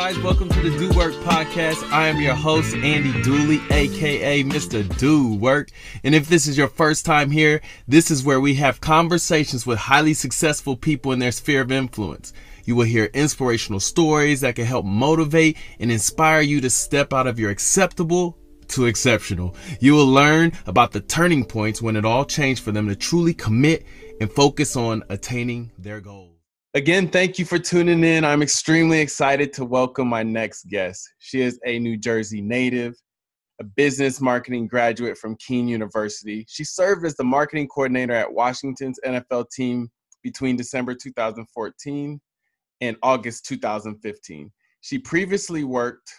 guys? Welcome to the Do Work Podcast. I am your host, Andy Dooley, aka Mr. Do Work. And if this is your first time here, this is where we have conversations with highly successful people in their sphere of influence. You will hear inspirational stories that can help motivate and inspire you to step out of your acceptable to exceptional. You will learn about the turning points when it all changed for them to truly commit and focus on attaining their goals. Again, thank you for tuning in. I'm extremely excited to welcome my next guest. She is a New Jersey native, a business marketing graduate from Kean University. She served as the marketing coordinator at Washington's NFL team between December 2014 and August 2015. She previously worked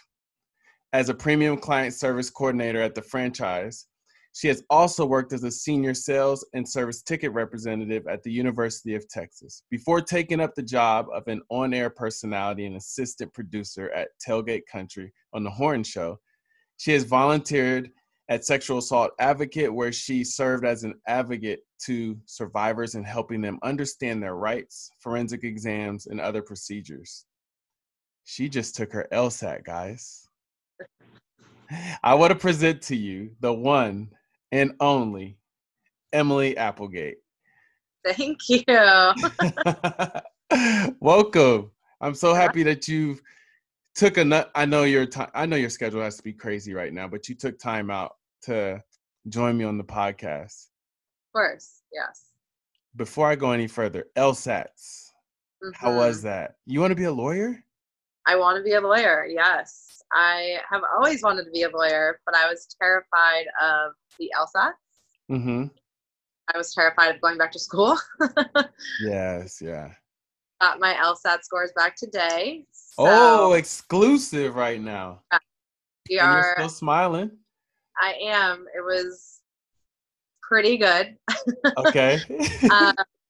as a premium client service coordinator at the franchise. She has also worked as a senior sales and service ticket representative at the University of Texas before taking up the job of an on-air personality and assistant producer at Tailgate Country on The Horn Show. She has volunteered at Sexual Assault Advocate, where she served as an advocate to survivors and helping them understand their rights, forensic exams, and other procedures. She just took her LSAT, guys. I want to present to you the one and only Emily Applegate. Thank you. Welcome. I'm so happy that you took I know your schedule has to be crazy right now, but you took time out to join me on the podcast. Of course, yes. Before I go any further, LSATs. How was that? You want to be a lawyer? I want to be a lawyer, yes. I have always wanted to be a lawyer, but I was terrified of the LSATs. Mm-hmm. I was terrified of going back to school. Yes, yeah. Got my LSAT scores back today. So exclusive right now. You're still smiling. I am. It was pretty good. Okay.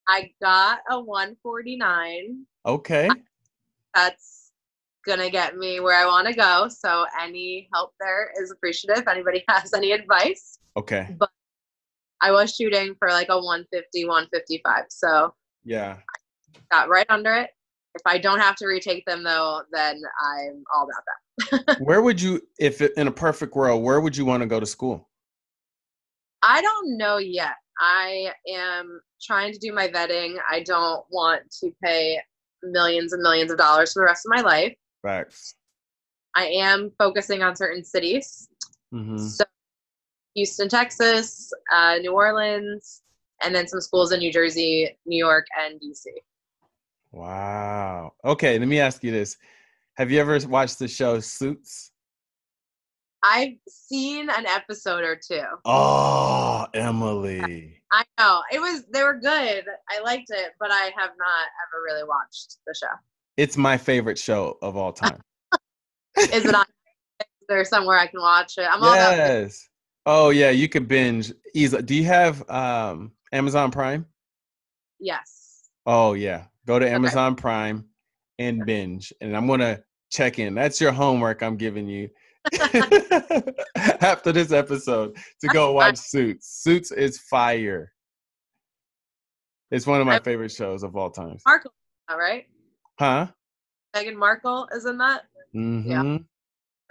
I got a 149. Okay. That's gonna get me where I want to go, so any help there is appreciative if anybody has any advice. Okay. But I was shooting for like a 150, 155, so yeah, I got right under it. If I don't have to retake them though, then I'm all about that. Where would you, if in a perfect world, where would you want to go to school? I don't know yet. I am trying to do my vetting. I don't want to pay millions and millions of dollars for the rest of my life. Facts. I am focusing on certain cities. Mm-hmm. So Houston, Texas, New Orleans, and then some schools in New Jersey, New York, and DC. Wow. Okay, let me ask you this. Have you ever watched the show Suits? I've seen an episode or two. Oh, Emily. I know. They were good. I liked it, but I have not ever really watched the show. It's my favorite show of all time. Is it on? Is there somewhere I can watch it? I'm all about it. Yes. Oh, yeah, you could binge easily. Do you have Amazon Prime? Yes. Oh, yeah. Go to Amazon Prime and binge. And I'm going to check in. That's your homework I'm giving you after this episode to go watch Suits. Suits is fire. It's one of my favorite shows of all time. Markle, right? Huh? Meghan Markle is in that? Mm-hmm. Yeah.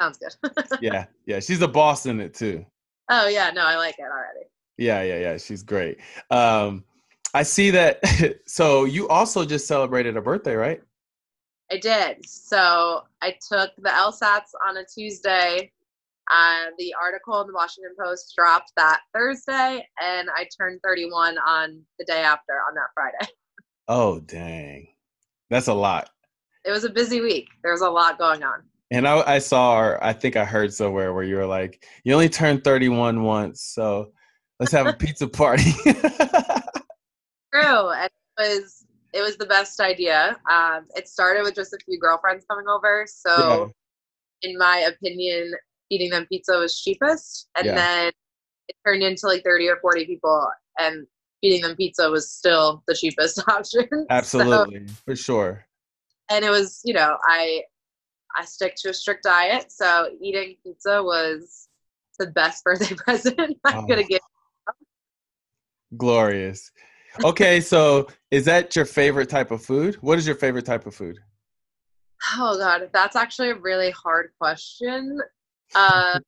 Sounds good. Yeah. She's a boss in it too. Oh, yeah. No, I like it already. Yeah. She's great. I see that. So you also just celebrated a birthday, right? I did. So I took the LSATs on a Tuesday. The article in the Washington Post dropped that Thursday, and I turned 31 on the day after, on that Friday. Oh, dang. That's a lot. It was a busy week. There was a lot going on. And I saw, or I think I heard somewhere where you were like, you only turned 31 once, so let's have a pizza party. True. And it was the best idea. It started with just a few girlfriends coming over. So in my opinion, feeding them pizza was cheapest. And then it turned into like 30 or 40 people, and feeding them pizza was still the cheapest option. Absolutely. For sure. And it was, I stick to a strict diet. So eating pizza was the best birthday present I'm going to give. Glorious. Okay, so is that your favorite type of food? What is your favorite type of food? Oh God, that's actually a really hard question. Uh,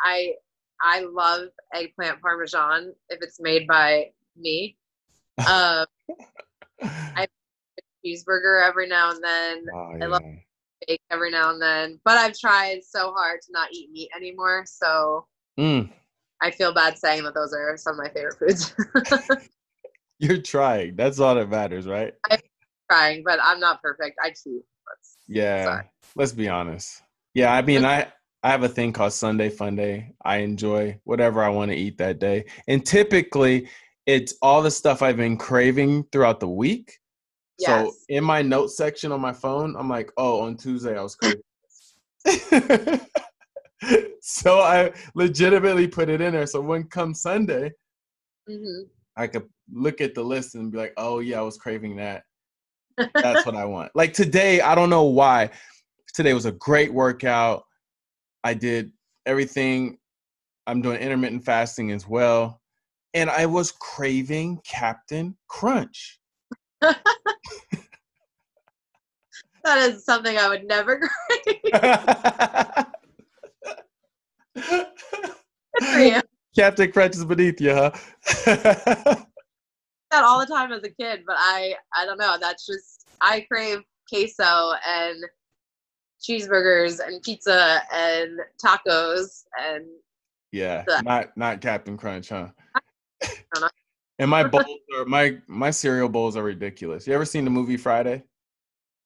I I love eggplant parmesan if it's made by me. Um, I have a cheeseburger every now and then. Oh I love yeah. steak every now and then, but I've tried so hard to not eat meat anymore, so Mm, I feel bad saying that those are some of my favorite foods. you're trying. That's all that matters, right? I'm trying, but I'm not perfect. I cheat. Yeah. Sorry. Let's be honest. Yeah, I mean, I have a thing called Sunday Fun Day. I enjoy whatever I want to eat that day. And typically it's all the stuff I've been craving throughout the week. So Yes. in my notes section on my phone, I'm like, oh, on Tuesday I was craving this. So I legitimately put it in there. So when comes Sunday, Hmm. I could look at the list and be like, oh yeah, I was craving that. That's what I want. Like today, I don't know why. Today was a great workout. I did everything. I'm doing intermittent fasting as well. And I was craving Captain Crunch. That is something I would never crave. Good for you. Captain Crunch is beneath you, huh? That all the time as a kid, but I don't know. That's just I crave queso and cheeseburgers and pizza and tacos and Yeah, the not Captain Crunch, huh? I don't know. And my bowls are my cereal bowls are ridiculous. You ever seen the movie Friday?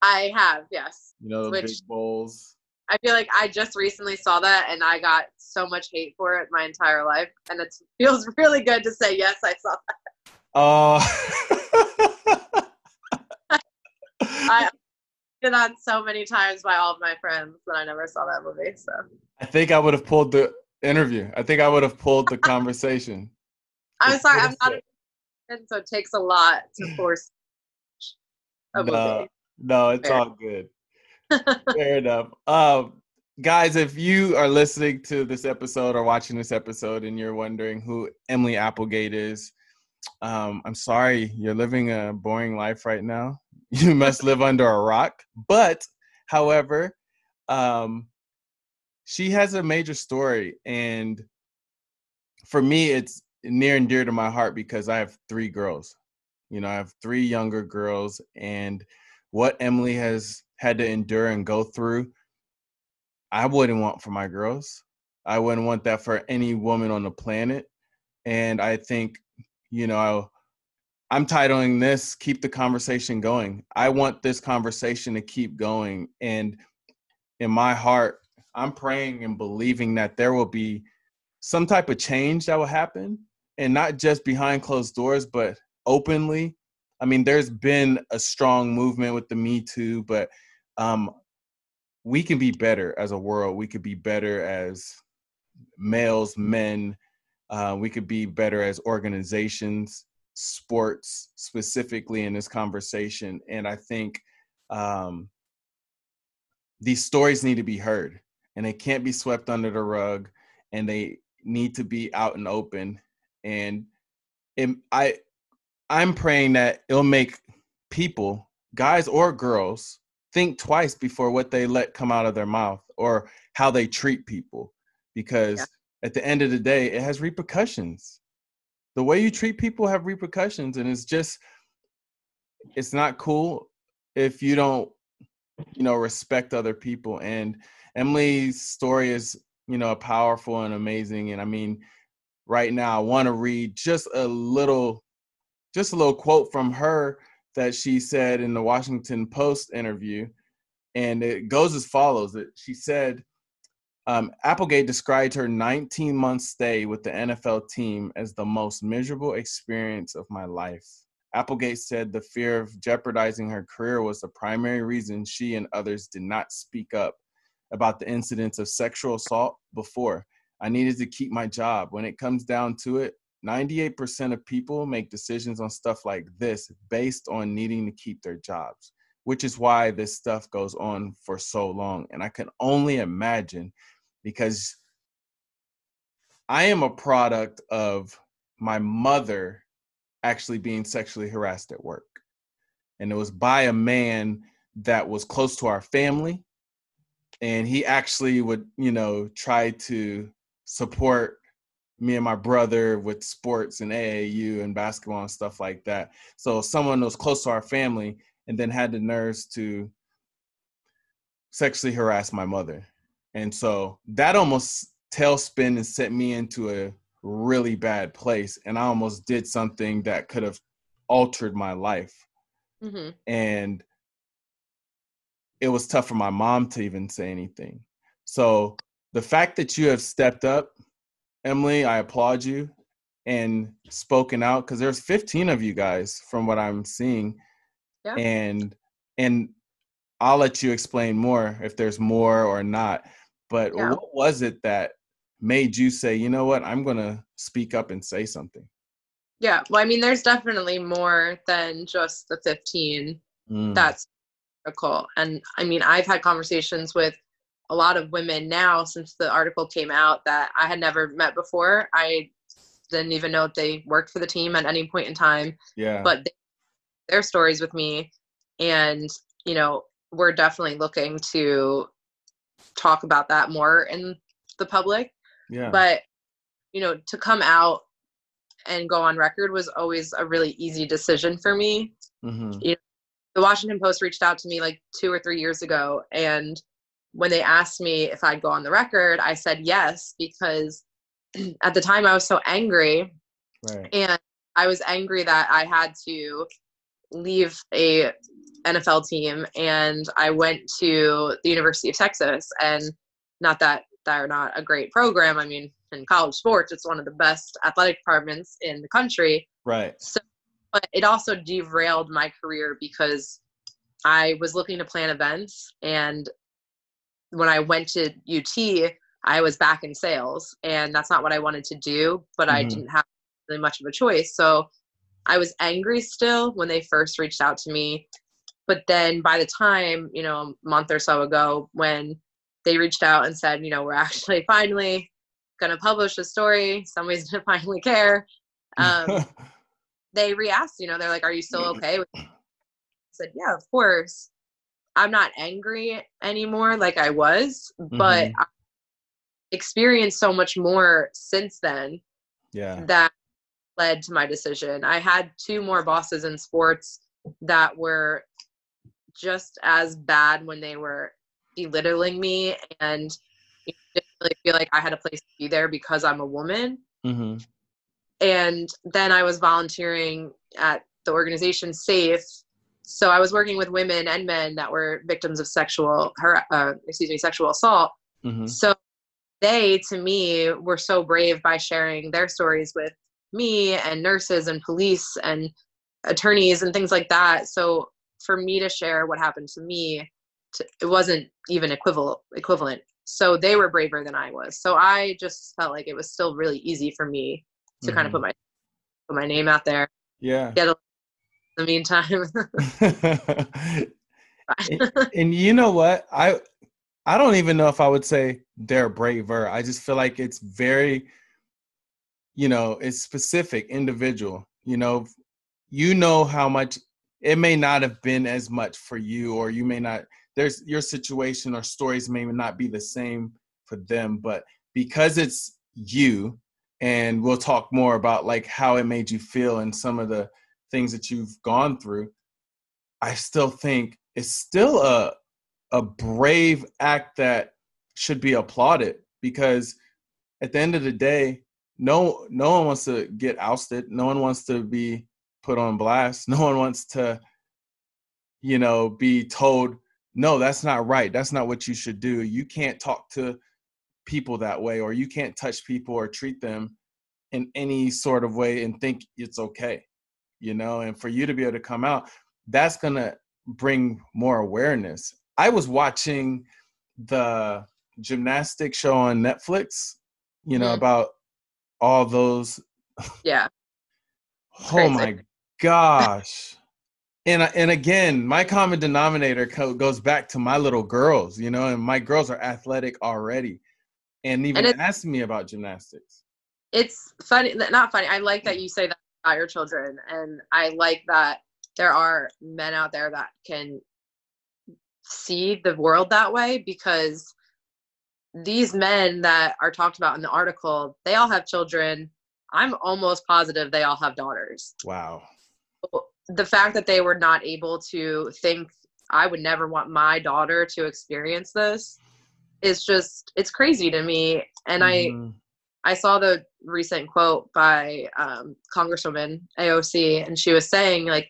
I have, yes. You know, the big Which bowls. I feel like I just recently saw that and I got so much hate for it my entire life. And it feels really good to say, yes, I saw Oh, that. I been on so many times by all of my friends that I never saw that movie. So I think I would have pulled the interview. I think I would have pulled the conversation. I'm Just sorry, I'm forced not a it. fan, so it takes a lot to force a No, movie. no, it's Fair. all good. Fair enough. Guys, if you are listening to this episode or watching this episode and you're wondering who Emily Applegate is, I'm sorry, you're living a boring life right now. You must live under a rock. But, however, um, she has a major story. And for me, it's near and dear to my heart because I have 3 girls. You know, I have 3 younger girls. And what Emily has had to endure and go through, I wouldn't want for my girls. I wouldn't want that for any woman on the planet. And I think, you know, I'm titling this Keep the Conversation Going. I want this conversation to keep going. And in my heart, I'm praying and believing that there will be some type of change that will happen, and not just behind closed doors, but openly. I mean, there's been a strong movement with the Me Too, but um, we can be better as a world. We could be better as males, men. We could be better as organizations, sports specifically in this conversation. And I think um, these stories need to be heard, and they can't be swept under the rug, and they need to be out and open. And I'm praying that it'll make people, guys or girls, think twice before what they let come out of their mouth or how they treat people, Yeah. because at the end of the day, it has repercussions. The way you treat people have repercussions, and it's not cool if you don't, respect other people. And Emily's story is, powerful and amazing. And I mean, right now, I want to read just a little quote from her that she said in the Washington Post interview. And it goes as follows. She said, Applegate described her 19-month stay with the NFL team as the most miserable experience of my life. Applegate said the fear of jeopardizing her career was the primary reason she and others did not speak up about the incidents of sexual assault before. I needed to keep my job. When it comes down to it, 98% of people make decisions on stuff like this based on needing to keep their jobs, which is why this stuff goes on for so long. And I can only imagine, because I am a product of my mother actually being sexually harassed at work. And it was by a man that was close to our family. And he actually would, try to support me and my brother with sports and AAU and basketball and stuff like that. So someone that was close to our family and then had the nerves to sexually harass my mother. And so that almost tailspin and set me into a really bad place. And I almost did something that could have altered my life. Mm-hmm. And it was tough for my mom to even say anything. So the fact that you have stepped up, Emily, I applaud you, and spoken out, because there's 15 of you guys from what I'm seeing. Yeah. And I'll let you explain more if there's more or not. But yeah. What was it that made you say, you know what, I'm going to speak up and say something? Yeah. Well, I mean, there's definitely more than just the 15 that's critical. And I mean, I've had conversations with a lot of women now since the article came out that I had never met before. I didn't even know if they worked for the team at any point in time. Yeah. But their stories with me, and we're definitely looking to talk about that more in the public. Yeah. But to come out and go on record was always a really easy decision for me. Mm-hmm. The Washington Post reached out to me like 2 or 3 years ago, and when they asked me if I'd go on the record, I said yes, because at the time I was so angry. Right. And I was angry that I had to leave a NFL team, and I went to the University of Texas, and not that they're not a great program. I mean, in college sports, it's one of the best athletic departments in the country. Right. So, but it also derailed my career because I was looking to plan events, and when I went to UT, I was back in sales, and that's not what I wanted to do, but I didn't have really much of a choice. So I was angry still when they first reached out to me. But then by the time, a month or so ago, when they reached out and said, we're actually finally going to publish a story, somebody's going to finally care. They re-asked, they're like, are you still okay with it? I said, yeah, of course. I'm not angry anymore like I was, but I experienced so much more since then. Yeah. That led to my decision. I had 2 more bosses in sports that were just as bad when they were belittling me, and didn't really feel like I had a place to be there because I'm a woman. Mm-hmm. And then I was volunteering at the organization SAFE. So I was working with women and men that were victims of sexual assault. Mm-hmm. So they, to me, were so brave by sharing their stories with me and nurses and police and attorneys and things like that. So for me to share what happened to me, it wasn't even equivalent. So they were braver than I was. So I just felt like it was still really easy for me to kind of put my name out there. Yeah. In the meantime. and you know what? I don't even know if I would say they're braver. I just feel like it's very, it's specific, individual. You know how much it may not have been as much for you, or you may not, there's your situation or stories may not be the same for them, but because it's you, and we'll talk more about like how it made you feel and some of the things that you've gone through, I still think it's still a brave act that should be applauded, because at the end of the day, no one wants to get ousted. No one wants to be put on blast. No one wants to, be told, no, that's not right. That's not what you should do. You can't talk to people that way, or you can't touch people or treat them in any sort of way and think it's okay, and for you to be able to come out, that's going to bring more awareness. I was watching the gymnastics show on Netflix, about all those. Yeah. Oh my gosh. And again, my common denominator goes back to my little girls, and my girls are athletic already, and even asked me about gymnastics. It's funny, not funny. I like that you say that about your children, and I like that there are men out there that can see the world that way, because these men that are talked about in the article, they all have children. I'm almost positive they all have daughters. Wow. The fact that they were not able to think, I would never want my daughter to experience this, is just, it's crazy to me. And I saw the recent quote by Congresswoman AOC, and she was saying, like,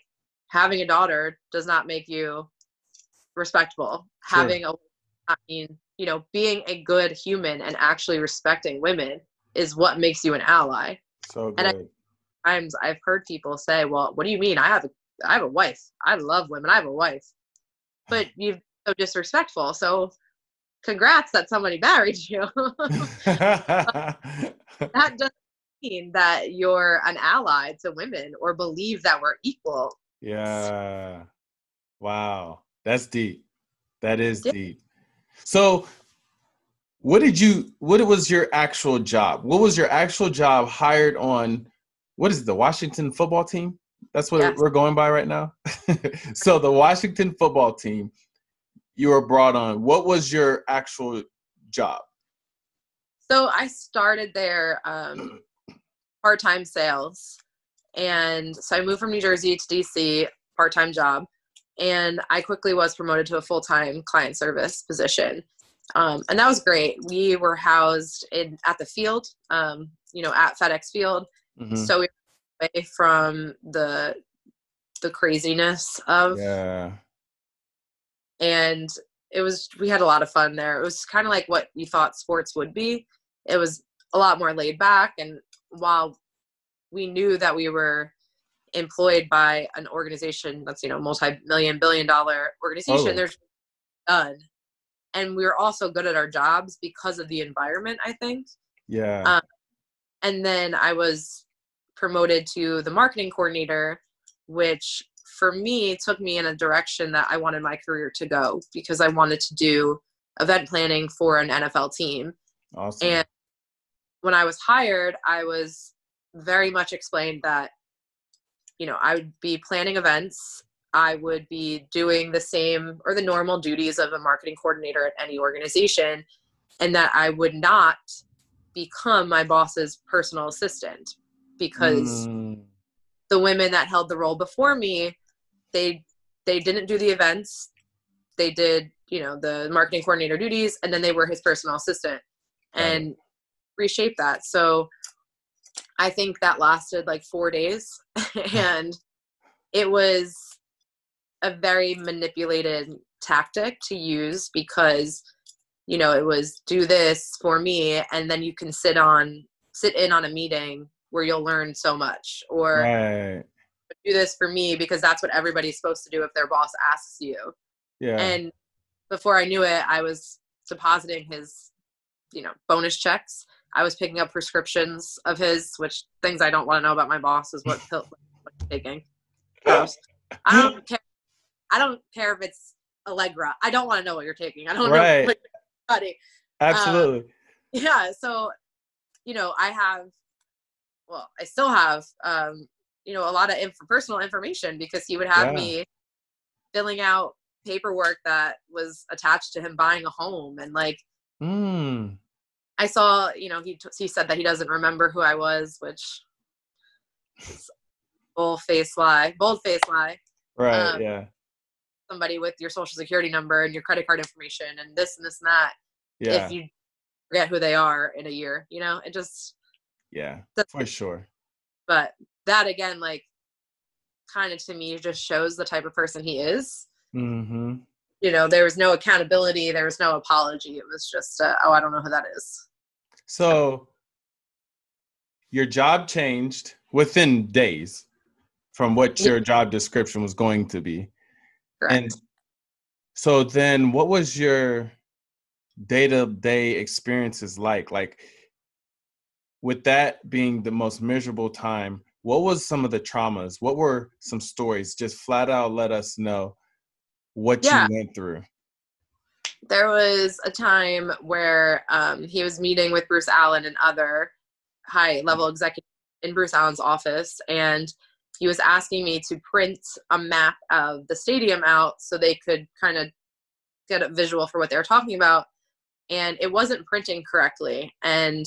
having a daughter does not make you respectable. Sure. Having a, I mean, you know, being a good human and actually respecting women is what makes you an ally. So good. And I've heard people say, well, what do you mean? I have a wife. I love women. I have a wife. But you're so disrespectful. So congrats that somebody married you. That doesn't mean that you're an ally to women or believe that we're equal. Yeah. Wow. That's deep. That is deep. So what was your actual job? What was your actual job hired on? What is it, the Washington football team? That's what we're going by right now. So the Washington football team, you were brought on. What was your actual job? So I started there part-time sales. And so I moved from New Jersey to DC, part-time job. And I quickly was promoted to a full-time client service position. And that was great. We were housed at the field, you know, at FedEx Field. Mm-hmm. So we were away from the craziness of, and we had a lot of fun there. It was kind of like what you thought sports would be. It was a lot more laid back. And while we knew that we were employed by an organization that's, you know, multi-million, billion-dollar organization, there's done. And we were also good at our jobs because of the environment, I think. Yeah. And then I was promoted to the marketing coordinator, which for me took me in a direction that I wanted my career to go, because I wanted to do event planning for an NFL team. Awesome. And when I was hired, I was very much explained that, you know, I would be planning events. I would be doing the same or the normal duties of a marketing coordinator at any organization, and that I would not become my boss's personal assistant, because the women that held the role before me, they didn't do the events. They did, you know, the marketing coordinator duties, and then they were his personal assistant, and reshape that. So I think that lasted like 4 days, and it was a very manipulated tactic to use, because, you know, it was do this for me, and then you can sit in on a meeting where you'll learn so much, or do this for me because that's what everybody's supposed to do if their boss asks you. Yeah. And before I knew it, I was depositing his, you know, bonus checks. I was picking up prescriptions of his, which things I don't want to know about my boss is what pill he's taking. Gross. I don't care if it's Allegra. I don't want to know what you're taking. I don't know what you're studying. Absolutely. Yeah. So, you know, I still have, you know, a lot of personal information, because he would have me filling out paperwork that was attached to him buying a home. And like, I saw, you know, he said that he doesn't remember who I was, which is bold face lie. Right. Yeah. Somebody with your social security number and your credit card information and this and this and that. Yeah. If you forget who they are in a year, you know, it just. Yeah, for sure. But that, again, like, kind of to me just shows the type of person he is. Mm-hmm. You know, there was no accountability. There was no apology. It was just, I don't know who that is. So your job changed within days from what your job description was going to be. Correct. And so then what was your day-to-day experiences like? Like, with that being the most miserable time, what was some of the traumas? What were some stories? Just flat out let us know what you went through. There was a time where he was meeting with Bruce Allen and other high-level executives in Bruce Allen's office, and he was asking me to print a map of the stadium out so they could kind of get a visual for what they were talking about. And it wasn't printing correctly. And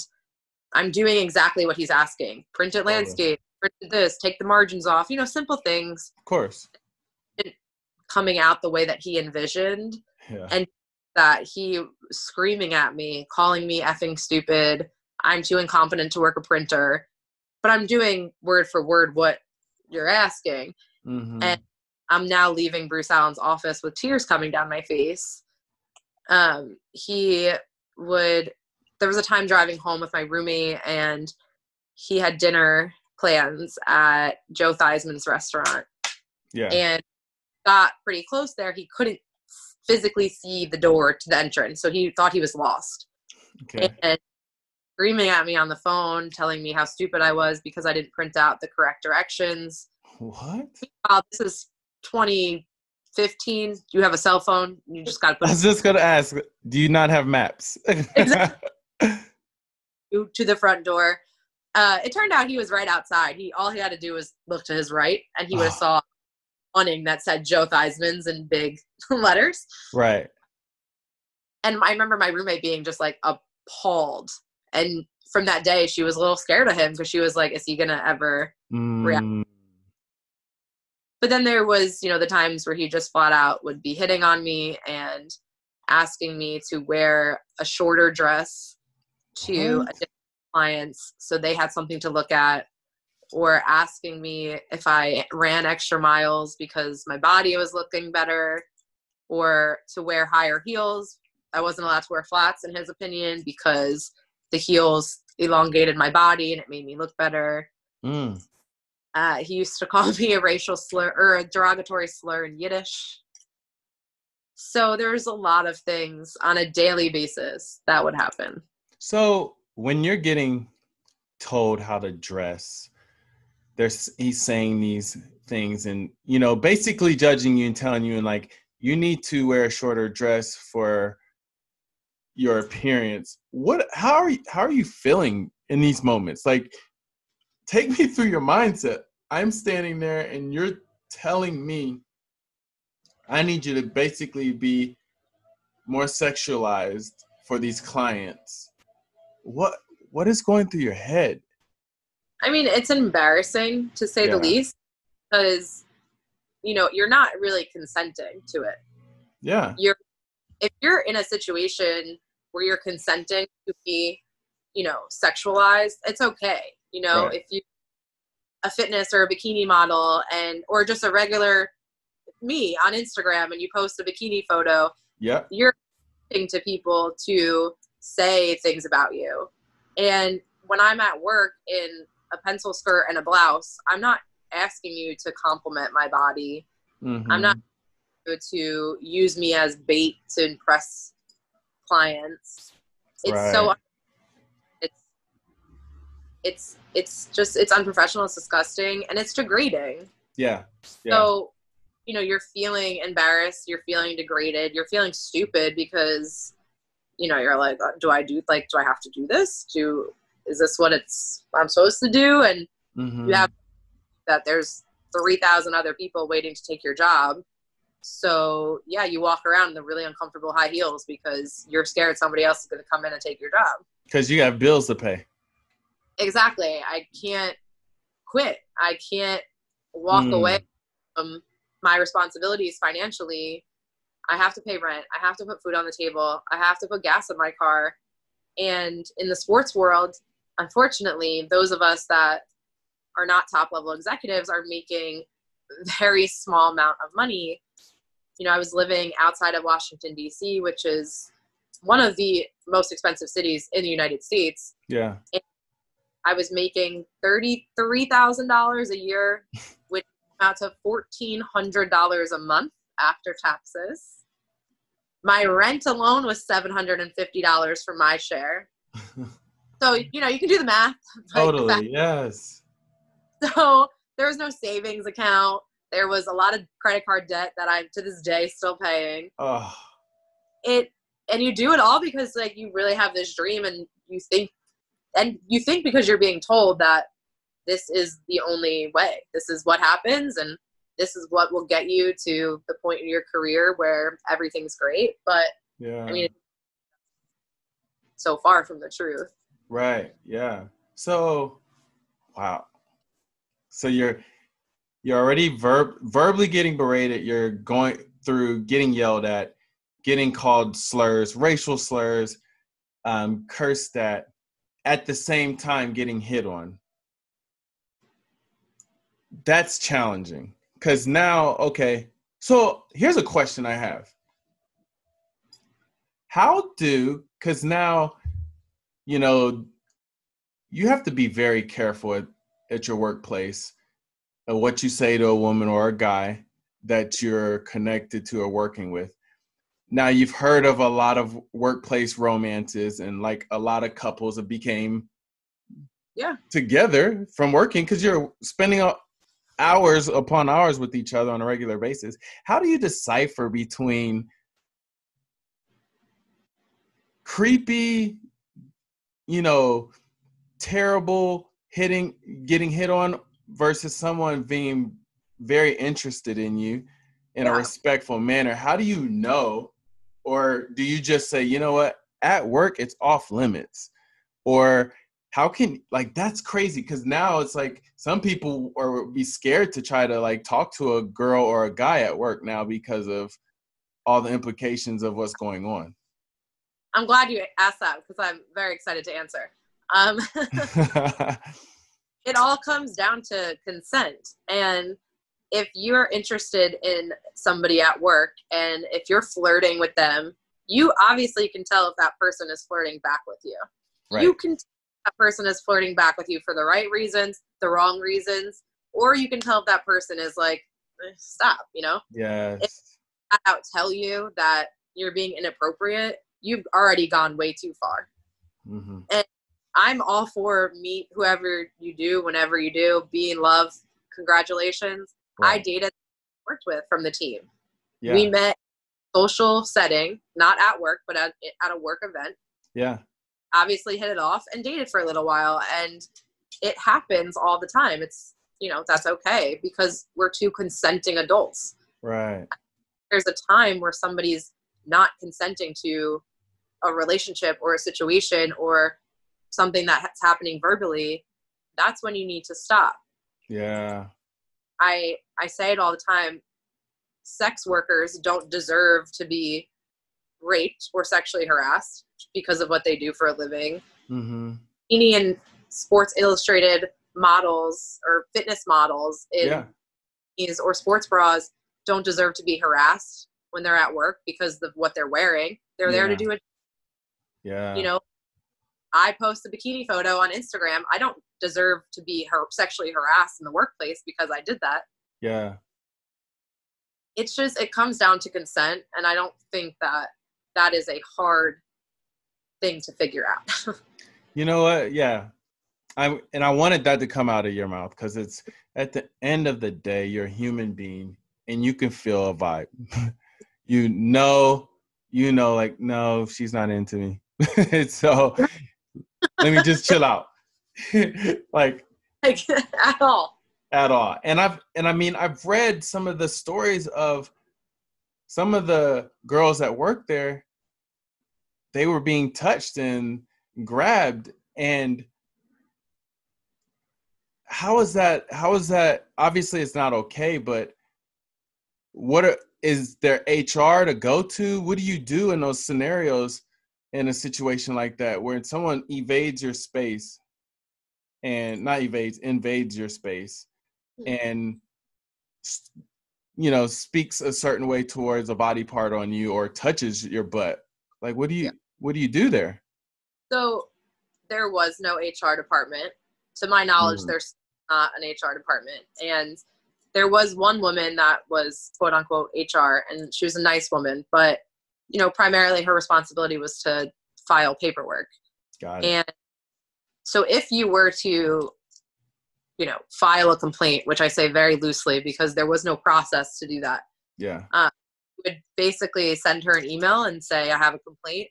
I'm doing exactly what he's asking. Print it landscape, print it this, take the margins off, simple things. Of course. Coming out the way that he envisioned. Yeah. And that he screaming at me, calling me effing stupid. I'm too incompetent to work a printer, but I'm doing word for word what you're asking. Mm-hmm. And I'm now leaving Bruce Allen's office with tears coming down my face. There was a time driving home with my roommate, and he had dinner plans at Joe Theismann's restaurant. Yeah. And got pretty close there. He couldn't physically see the door to the entrance, so he thought he was lost. Okay. And screaming at me on the phone, telling me how stupid I was because I didn't print out the correct directions. What? This is 2015. You have a cell phone. You just got to put. I was just gonna ask. Do you not have maps? Exactly. To the front door. It turned out he was right outside. All he had to do was look to his right, and he would have saw awning that said Joe Theismann's in big letters. Right. And I remember my roommate being just like appalled. And from that day, she was a little scared of him because she was like, is he going to ever react? But then there was, the times where he just flat out would be hitting on me and asking me to wear a shorter dress to a different clients so they had something to look at, or asking me if I ran extra miles because my body was looking better, or to wear higher heels. I wasn't allowed to wear flats in his opinion because the heels elongated my body and it made me look better. He used to call me a racial slur or a derogatory slur in Yiddish. So there's a lot of things on a daily basis that would happen. So when you're getting told how to dress, he's saying these things and, basically judging you and telling you, and like, you need to wear a shorter dress for your appearance. How are you feeling in these moments? Like, take me through your mindset. I'm standing there and you're telling me I need you to basically be more sexualized for these clients. What is going through your head? I mean, it's embarrassing to say the least, because, you're not really consenting to it. Yeah. If you're in a situation where you're consenting to be, sexualized, it's okay. Right. If you a fitness or a bikini model or just a regular me on Instagram and you post a bikini photo, you're asking to people to say things about you. And when I'm at work in a pencil skirt and a blouse, I'm not asking you to compliment my body. Mm-hmm. I'm not to use me as bait to impress clients. It's so it's unprofessional, it's disgusting, and it's degrading. Yeah. So, you're feeling embarrassed, you're feeling degraded, you're feeling stupid because, you're like, do I have to do this? Is this what I'm supposed to do? And you have that there's 3,000 other people waiting to take your job. So you walk around in the really uncomfortable high heels because you're scared somebody else is going to come in and take your job. Because you have bills to pay. Exactly. I can't quit. I can't walk away from my responsibilities financially. I have to pay rent. I have to put food on the table. I have to put gas in my car. And in the sports world, unfortunately, those of us that are not top level executives are making very small amount of money. I was living outside of Washington, D.C., which is one of the most expensive cities in the United States. Yeah. And I was making $33,000 a year, which amounts to $1,400 a month after taxes. My rent alone was $750 for my share. So, you can do the math. Totally, yes. So there was no savings account. There was a lot of credit card debt that I'm to this day still paying. Oh. And you do it all because you really have this dream and you think because you're being told that this is the only way. This is what happens and this is what will get you to the point in your career where everything's great. But yeah, I mean, so far from the truth. Right. Yeah. So, wow. So you're already verbally getting berated. You're going through getting yelled at, getting called slurs, racial slurs, cursed at the same time getting hit on. That's challenging because now, okay. So here's a question I have. Because now, you know, you have to be very careful at your workplace of what you say to a woman or a guy that you're connected to or working with. Now, you've heard of a lot of workplace romances, and like a lot of couples that became together from working because you're spending hours upon hours with each other on a regular basis. How do you decipher between creepy, terrible getting hit on versus someone being very interested in you in a respectful manner? How do you know? Or do you just say, you know what, at work, it's off limits? Or how can, like, that's crazy. Cause now it's like some people are be scared to try to like talk to a girl or a guy at work now because of all the implications of what's going on. I'm glad you asked that because I'm very excited to answer. It all comes down to consent. And if you're interested in somebody at work and if you're flirting with them, you obviously can tell if that person is flirting back with you. Right. You can tell if that person is flirting back with you for the right reasons, the wrong reasons, or you can tell if that person is like, stop, Yes. If I out tell you that you're being inappropriate, you've already gone way too far. Mm-hmm. And I'm all for meet whoever you do, whenever you do, be in love. Congratulations. Right. I dated, worked with from the team. Yeah. We met social setting, not at work, but at a work event. Yeah. Obviously hit it off and dated for a little while. And it happens all the time. It's, that's okay because we're two consenting adults. Right. There's a time where somebody's not consenting to a relationship or a situation or something that's happening verbally. That's when you need to stop. Yeah. I say it all the time. Sex workers don't deserve to be raped or sexually harassed because of what they do for a living. Mm-hmm. Any and Sports Illustrated models or fitness models or sports bras don't deserve to be harassed when they're at work because of what they're wearing. They're there to do it. Yeah. I post a bikini photo on Instagram. I don't deserve to be sexually harassed in the workplace because I did that. Yeah. It comes down to consent. And I don't think that is a hard thing to figure out. You know what? Yeah. I wanted that to come out of your mouth because it's at the end of the day, you're a human being and you can feel a vibe. Like, no, she's not into me. So let me just chill out. like at all. And I've read some of the stories of some of the girls that work there. They were being touched and grabbed. And how is that? Obviously it's not okay, but is there HR to go to? What do you do in those scenarios in a situation like that where someone invades your space and invades your space and, speaks a certain way towards a body part on you or touches your butt? Like, what do you do there? So there was no HR department. To my knowledge, there's not an HR department. And there was one woman that was quote unquote HR, and she was a nice woman, but primarily her responsibility was to file paperwork. Got it. And so if you were to, file a complaint, which I say very loosely because there was no process to do that. Yeah. Would basically send her an email and say, I have a complaint,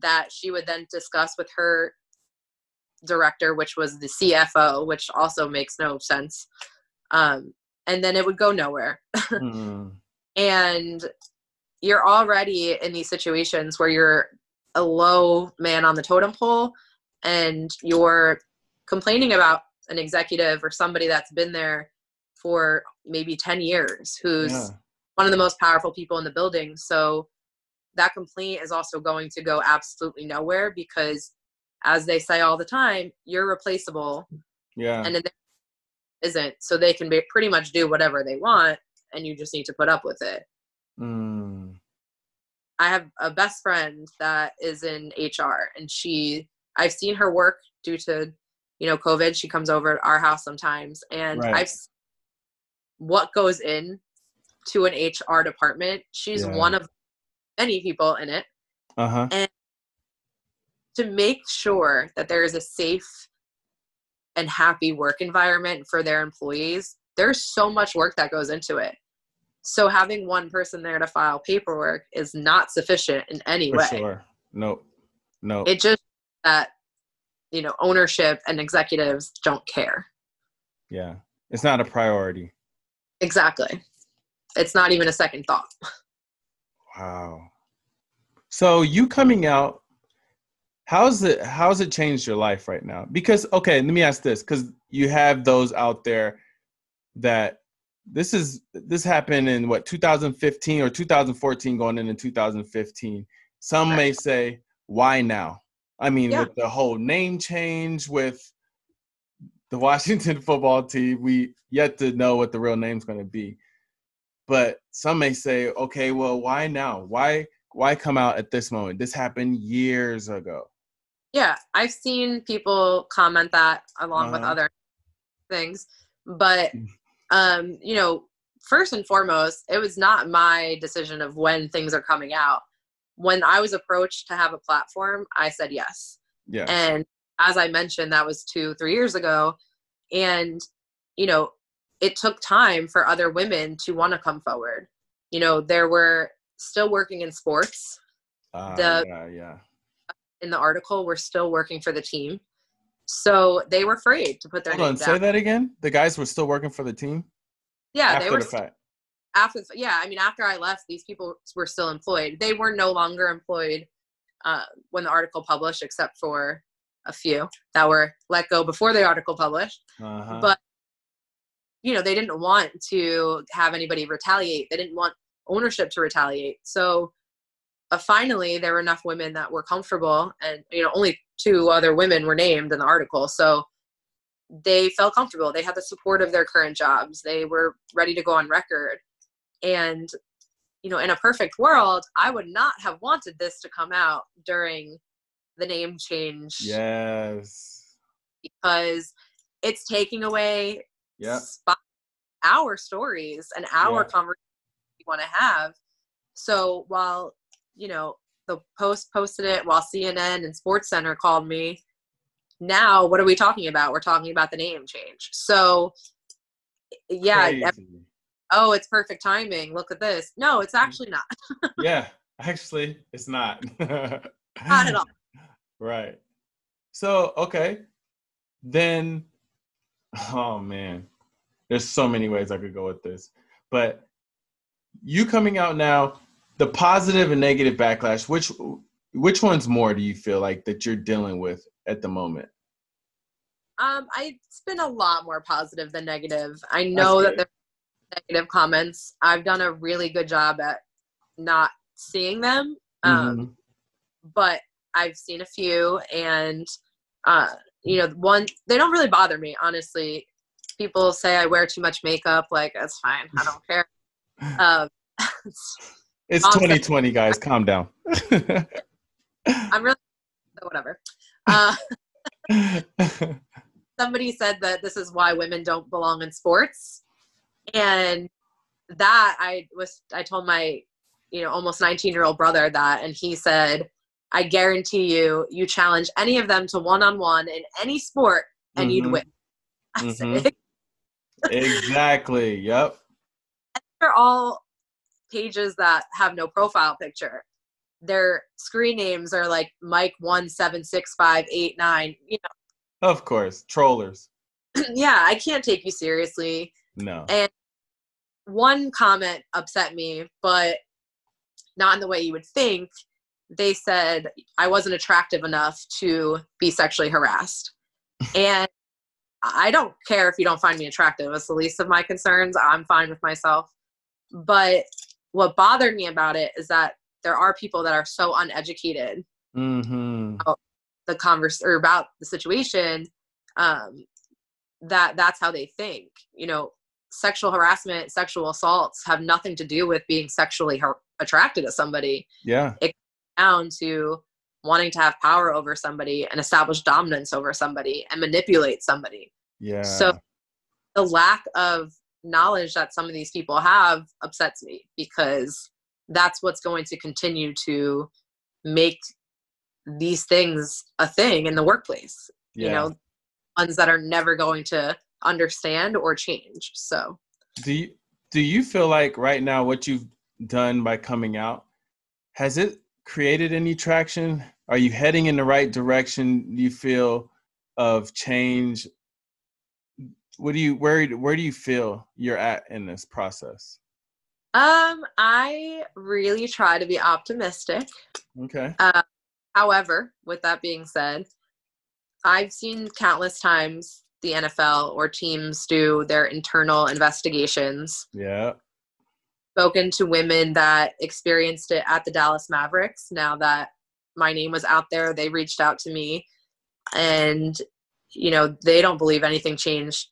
that she would then discuss with her director, which was the CFO, which also makes no sense. and then it would go nowhere. Mm. And you're already in these situations where you're a low man on the totem pole and you're complaining about an executive or somebody that's been there for maybe 10 years, who's one of the most powerful people in the building. So that complaint is also going to go absolutely nowhere because, as they say all the time, you're replaceable. Yeah. And it isn't. So they can pretty much do whatever they want, and you just need to put up with it. Mm. I have a best friend that is in HR, and I've seen her work due to, COVID. She comes over to our house sometimes, and I've seen what goes in to an HR department. She's one of many people in it. And to make sure that there is a safe and happy work environment for their employees, there's so much work that goes into it. So having one person there to file paperwork is not sufficient in any way. Sure. Nope. It just that, ownership and executives don't care. Yeah. It's not a priority. Exactly. It's not even a second thought. Wow. So you coming out, how's it changed your life right now? Because, okay, let me ask this, because you have those out there that this happened in 2015 or 2014 going into 2015. Some may say, why now? I mean, with the whole name change, with the Washington football team, we yet to know what the real name's going to be. But some may say, okay, well, why now? Why come out at this moment? This happened years ago. Yeah, I've seen people comment that along with other things. But, first and foremost, it was not my decision of when things are coming out. When I was approached to have a platform, I said yes. Yeah. And as I mentioned, that was 2-3 years ago. And, it took time for other women to want to come forward. There were still working in sports. In the article, we're still working for the team. So they were afraid to put their name down. Say that again? The guys were still working for the team? Yeah, after the fact. After I left, these people were still employed. They were no longer employed when the article published, except for a few that were let go before the article published. But, they didn't want to have anybody retaliate. They didn't want ownership to retaliate. So finally, there were enough women that were comfortable, and, only 2 other women were named in the article. So they felt comfortable. They had the support of their current jobs. They were ready to go on record. And, in a perfect world, I would not have wanted this to come out during the name change. Yes. Because it's taking away our stories and our conversations we want to have. So while, the Post posted it, while CNN and SportsCenter called me, now what are we talking about? We're talking about the name change. So it's perfect timing. Look at this. No, it's actually not. Yeah, actually, it's not. Not at all. Right. So, okay. Then, oh man, there's so many ways I could go with this. But you coming out now, the positive and negative backlash, which one's more do you feel like that you're dealing with at the moment? It's been a lot more positive than negative. I know that there's negative comments. I've done a really good job at not seeing them. But I've seen a few, and they don't really bother me, honestly. People say I wear too much makeup. Like, that's fine. I don't care. It's 2020, guys. Calm down. I'm really whatever. Somebody said that this is why women don't belong in sports, and that I told my almost 19-year-old brother that, and he said, I guarantee you challenge any of them to one-on-one in any sport and you'd win. I said, exactly. Yep. They're all pages that have no profile picture. Their screen names are like Mike176589. Of course, trollers. Yeah, I can't take you seriously. No. And one comment upset me, but not in the way you would think. They said I wasn't attractive enough to be sexually harassed. And I don't care if you don't find me attractive. It's the least of my concerns. I'm fine with myself. But what bothered me about it is that there are people that are so uneducated about about the situation, that's how they think. You know, sexual harassment, sexual assaults have nothing to do with being sexually attracted to somebody. Yeah. It comes down to wanting to have power over somebody and establish dominance over somebody and manipulate somebody. Yeah. So the lack of knowledge that some of these people have upsets me, because that's what's going to continue to make these things a thing in the workplace. Yeah. You know, ones that are never going to understand or change. So do you feel like right now what you've done by coming out, has it created any traction? Are you heading in the right direction, do you feel, of change? Where do you feel you're at in this process? I really try to be optimistic. Okay. However, with that being said, I've seen countless times the NFL or teams do their internal investigations. Yeah. Spoken to women that experienced it at the Dallas Mavericks. Now that my name was out there, they reached out to me, and, you know, they don't believe anything changed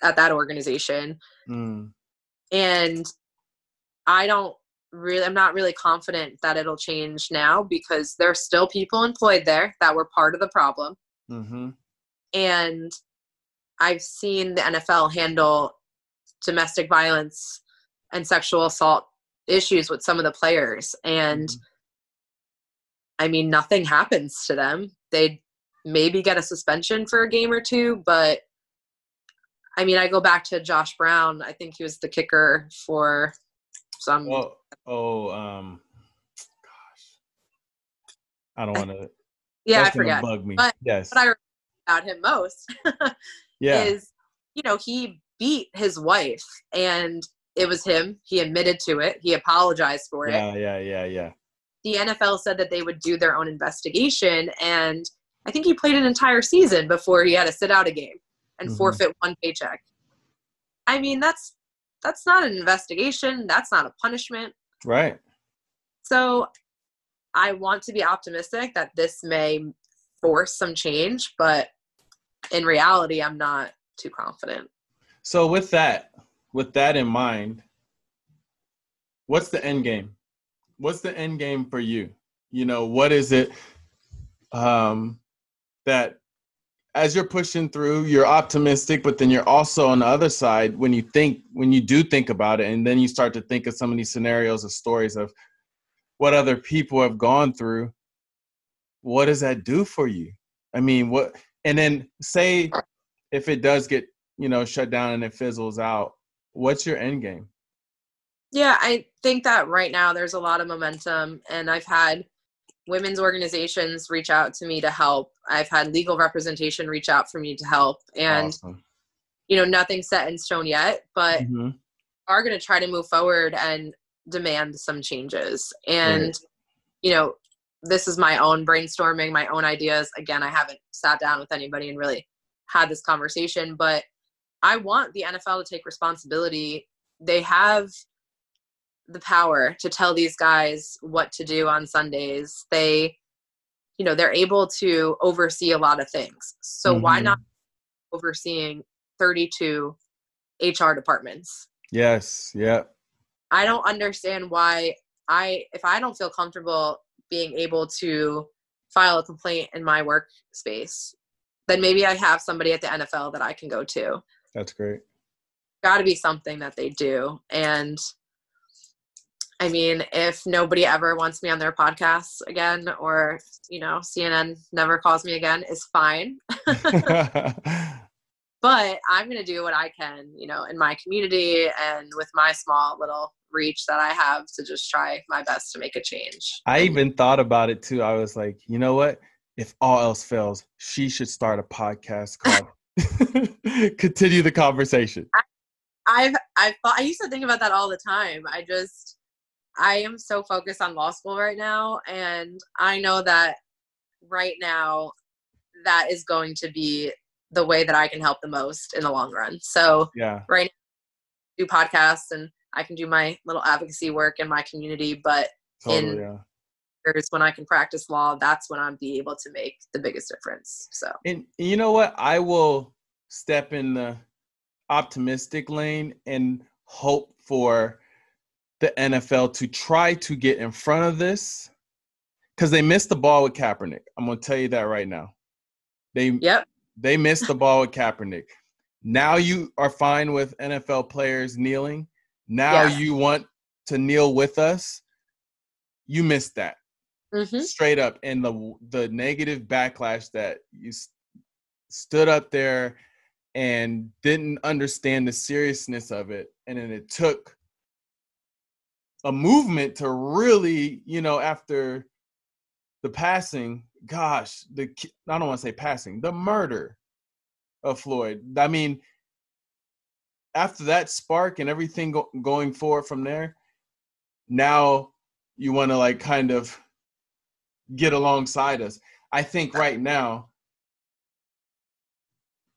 at that organization. And I'm not really confident that it'll change now, because there's still people employed there that were part of the problem. And I've seen the NFL handle domestic violence and sexual assault issues with some of the players. And I mean, nothing happens to them. They maybe get a suspension for a game or two, but I mean, I go back to Josh Brown. I think he was the kicker for some. Gosh. I don't want to. Yeah, I forget. Bug me. But yes. what I remember about him most is, you know, he beat his wife, and it was him. He admitted to it. He apologized for it. Yeah. The NFL said that they would do their own investigation, and I think he played an entire season before he had to sit out a game and forfeit one paycheck. I mean, that's not an investigation. That's not a punishment. Right. So I want to be optimistic that this may force some change, but in reality, I'm not too confident. So with that in mind, what's the end game? What's the end game for you? You know, what is it that as you're pushing through, you're optimistic, but then you're also on the other side when you do think about it, and then you start to think of some of these scenarios of stories of what other people have gone through. What does that do for you? I mean, and then say if it does get, you know, shut down and it fizzles out, what's your end game? Yeah, I think that right now there's a lot of momentum, and I've had women's organizations reach out to me to help. I've had legal representation reach out for me to help. And, awesome. You know, nothing's set in stone yet, but are going to try to move forward and demand some changes. And, you know, this is my own brainstorming, my own ideas. Again, I haven't sat down with anybody and really had this conversation, but I want the NFL to take responsibility. They have the power to tell these guys what to do on Sundays. They're able to oversee a lot of things. So why not overseeing 32 HR departments? Yes. Yeah. I don't understand why if I don't feel comfortable being able to file a complaint in my workspace, then maybe I have somebody at the NFL that I can go to. That's great. Got to be something that they do. And I mean, if nobody ever wants me on their podcasts again, or, you know, CNN never calls me again, is fine. But I'm going to do what I can, you know, in my community and with my small little reach that I have to just try my best to make a change. I even thought about it too. I was like, you know what? If all else fails, she should start a podcast called Continue the Conversation. I used to think about that all the time. I am so focused on law school right now, and I know that right now that is going to be the way that I can help the most in the long run. So right now, I do podcasts and I can do my little advocacy work in my community, but years when I can practice law, that's when I'll be able to make the biggest difference. So, and you know what? I will step in the optimistic lane and hope for the NFL to try to get in front of this, because they missed the ball with Kaepernick. I'm going to tell you that right now. They missed the ball with Kaepernick. Now you are fine with NFL players kneeling. Now you want to kneel with us. You missed that. Straight up. And the negative backlash that you stood up there and didn't understand the seriousness of it. And then it took a movement to really, after the passing, I don't want to say passing, the murder of Floyd. I mean, after that spark and everything going forward from there, now you want to kind of get alongside us. I think right now,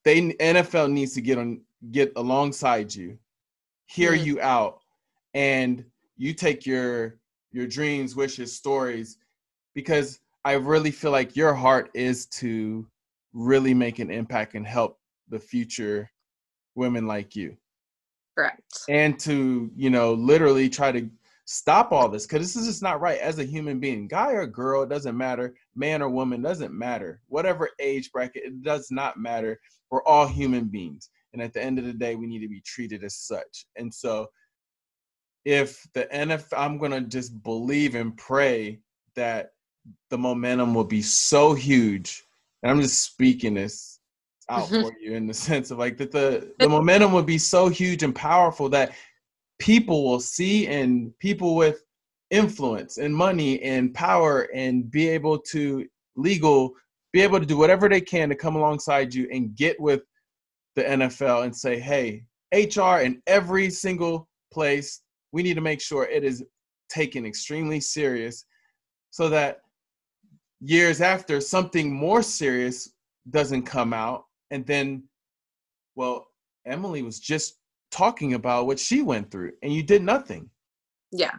NFL needs to get alongside you, hear you out, and you take your dreams, wishes, stories, because I really feel like your heart is to really make an impact and help the future women like you. Correct. And to, literally try to stop all this, because this is just not right as a human being. Guy or girl, it doesn't matter. Man or woman, doesn't matter. Whatever age bracket, it does not matter. We're all human beings. And at the end of the day, we need to be treated as such. And so if the NFL, I'm going to just believe and pray that the momentum will be so huge. And I'm just speaking this out for you in the sense of that the momentum will be so huge and powerful that people will see, and people with influence and money and power and be able to do whatever they can to come alongside you and get with the NFL and say, hey, HR in every single place, we need to make sure it is taken extremely serious so that years after something more serious doesn't come out. And then, Emily was just talking about what she went through and you did nothing. Yeah,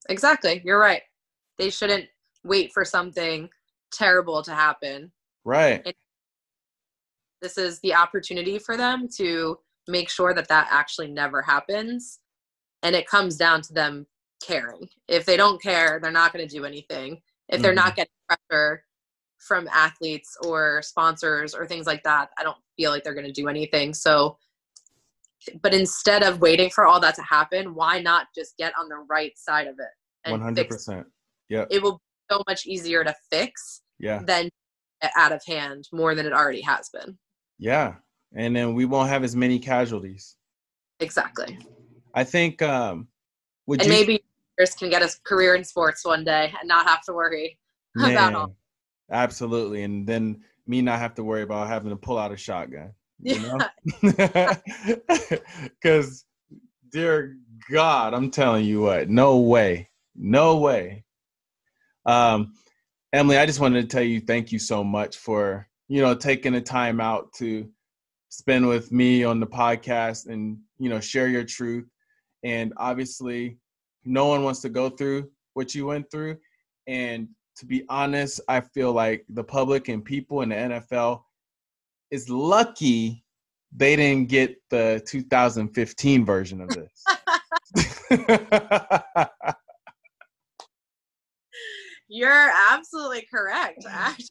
exactly. You're right. They shouldn't wait for something terrible to happen. Right. And this is the opportunity for them to make sure that actually never happens. And it comes down to them caring. If they don't care, they're not going to do anything. If they're not getting pressure from athletes or sponsors or things like that, I don't feel like they're going to do anything. So, but instead of waiting for all that to happen, why not just get on the right side of it? And 100%. Yeah. It will be so much easier to fix than out of hand more than it already has been. Yeah. And then we won't have as many casualties. Exactly. I think, maybe can get a career in sports one day and not have to worry about all. Absolutely. And then me not have to worry about having to pull out a shotgun. Because, dear God, I'm telling you what, no way. Emily, I just wanted to tell you thank you so much for, taking the time out to spend with me on the podcast and, share your truth. And obviously, no one wants to go through what you went through. And to be honest, I feel like the public and people in the NFL is lucky they didn't get the 2015 version of this. You're absolutely correct, actually.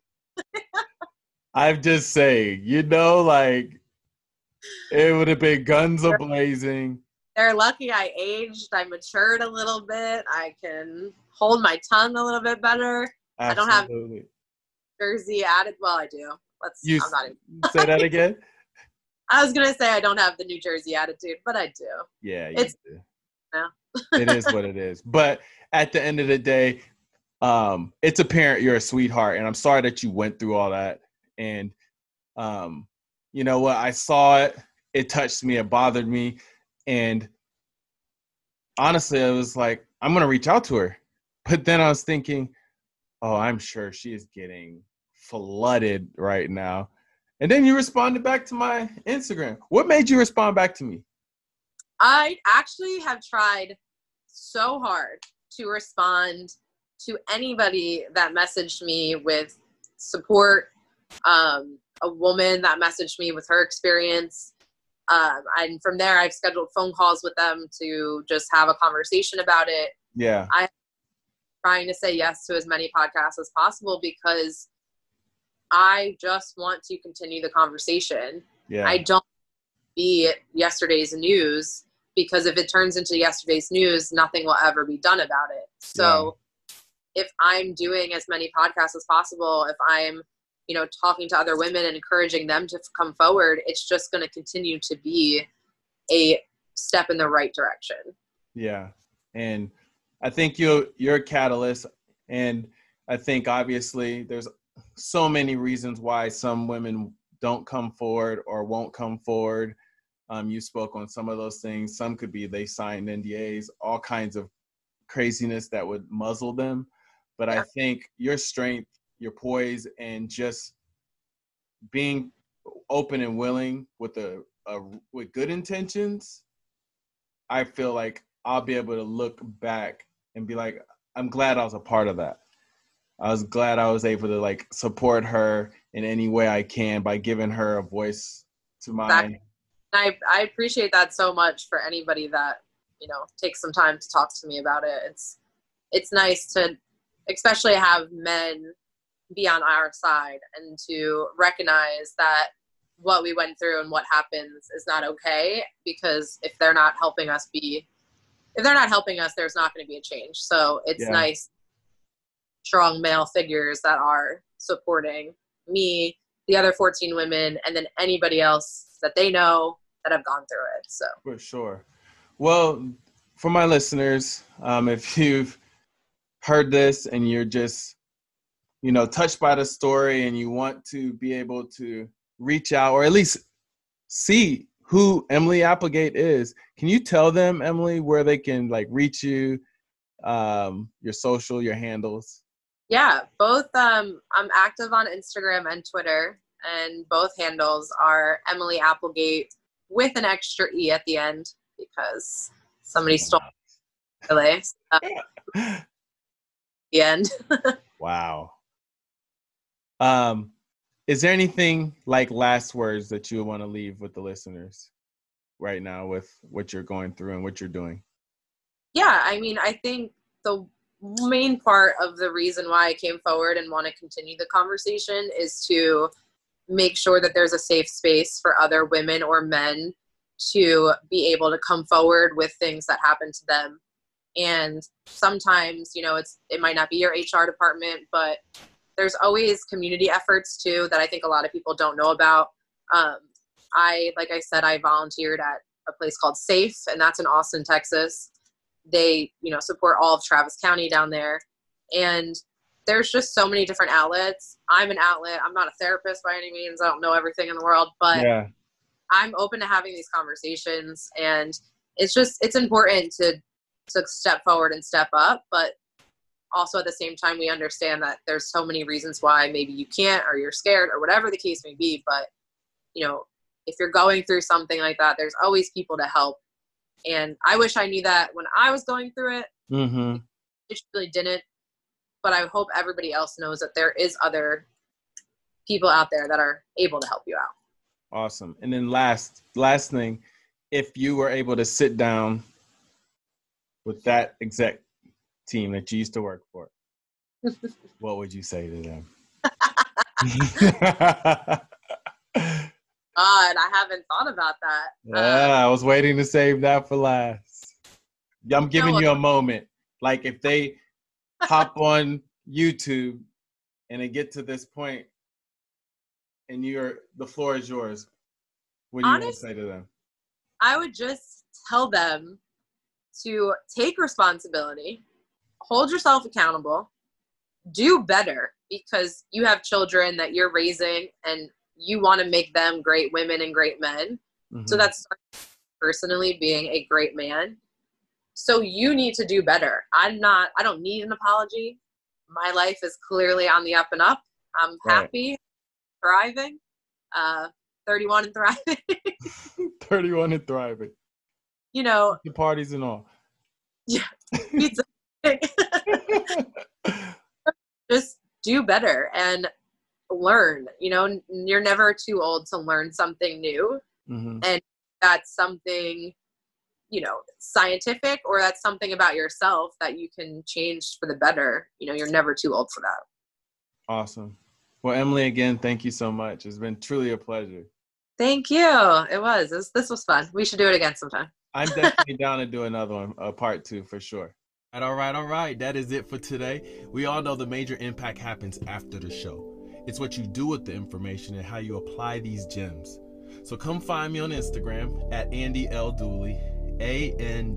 I'm just saying, it would have been guns a-blazing. They're lucky I aged. I matured a little bit. I can hold my tongue a little bit better. Absolutely. I don't have Jersey added. Well, I do. I'm not even. Say that again? I was going to say I don't have the New Jersey attitude, but I do. Yeah, do. It is what it is. But at the end of the day, it's apparent you're a sweetheart, and I'm sorry that you went through all that. And you know what? I saw it. It touched me. It bothered me. And honestly, I was like, I'm going to reach out to her. But then I was thinking, oh, I'm sure she is getting flooded right now. And then you responded back to my Instagram. What made you respond back to me? I actually have tried so hard to respond to anybody that messaged me with support, a woman that messaged me with her experience. And from there, I've scheduled phone calls with them to just have a conversation about it. Yeah. I'm trying to say yes to as many podcasts as possible because I just want to continue the conversation. Yeah. I don't be yesterday's news, because if it turns into yesterday's news, nothing will ever be done about it. So if I'm doing as many podcasts as possible, if I'm, talking to other women and encouraging them to come forward, it's just going to continue to be a step in the right direction. Yeah. And I think you're a catalyst. And I think obviously there's so many reasons why some women don't come forward or won't come forward. You spoke on some of those things. Some could be they signed NDAs, all kinds of craziness that would muzzle them. But I think your strength, your poise, and just being open and willing with with good intentions, I feel like I'll be able to look back and be like, I'm glad I was a part of that. I was glad I was able to support her in any way I can by giving her a voice to mine. I appreciate that so much for anybody that, takes some time to talk to me about it. It's nice to especially have men be on our side and to recognize that what we went through and what happens is not okay, because if they're not helping us, there's not going to be a change. So it's nice, strong male figures that are supporting me, the other 14 women, and then anybody else that they know that have gone through it. So for sure. Well, for my listeners, if you've heard this and you're just, touched by the story and you want to be able to reach out or at least see who Emily Applegate is, can you tell them, Emily, where they can reach you, your social, your handles? Yeah, both. I'm active on Instagram and Twitter, and both handles are Emily Applegate with an extra E at the end because somebody stole it. The end. Wow. Is there anything last words that you want to leave with the listeners right now with what you're going through and what you're doing? Yeah, I think the main part of the reason why I came forward and want to continue the conversation is to make sure that there's a safe space for other women or men to be able to come forward with things that happen to them. And sometimes, it might not be your HR department, but there's always community efforts too that I think a lot of people don't know about. Like I said, I volunteered at a place called SAFE, and that's in Austin, Texas. They, support all of Travis County down there. And there's just so many different outlets. I'm an outlet. I'm not a therapist by any means. I don't know everything in the world, but I'm open to having these conversations. And it's important to step forward and step up. But also at the same time, we understand that there's so many reasons why maybe you can't, or you're scared, or whatever the case may be. But, if you're going through something like that, there's always people to help. And I wish I knew that when I was going through it. Mm-hmm. I really didn't. But I hope everybody else knows that there is other people out there that are able to help you out. Awesome. And then last thing, if you were able to sit down with that exec team that you used to work for, what would you say to them? God, I haven't thought about that. I was waiting to save that for last. I'm giving you a moment. If they hop on YouTube and they get to this point and the floor is yours, what do you want to say to them? I would just tell them to take responsibility, hold yourself accountable, do better, because you have children that you're raising and you want to make them great women and great men. Mm-hmm. So that's personally being a great man. So you need to do better. I don't need an apology. My life is clearly on the up and up. I'm happy, thriving, 31 and thriving. 31 and thriving. You know, the parties and all. Yeah. Pizza. Just do better and learn. You know, you're never too old to learn something new. Mm-hmm. And that's something, you know, scientific, or that's something about yourself that you can change for the better. You know, you're never too old for that. Awesome. Well, Emily, again, thank you so much. It's been truly a pleasure. Thank you. It was. This was fun. We should do it again sometime. I'm definitely down to do another one, part 2 for sure. All right. That is it for today. We all know the major impact happens after the show. It's what you do with the information and how you apply these gems. So come find me on Instagram at Andy L. Dooley, ANDYLDOOLEY,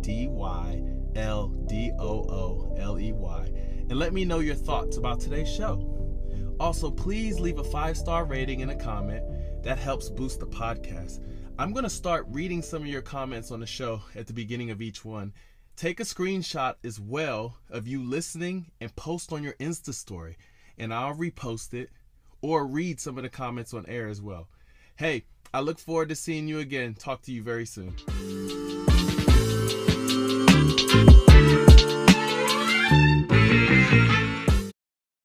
and let me know your thoughts about today's show. Also, please leave a 5-star rating and a comment. That helps boost the podcast. I'm going to start reading some of your comments on the show at the beginning of each one. Take a screenshot as well of you listening and post on your Insta story, and I'll repost it or read some of the comments on air as well. Hey, I look forward to seeing you again. Talk to you very soon.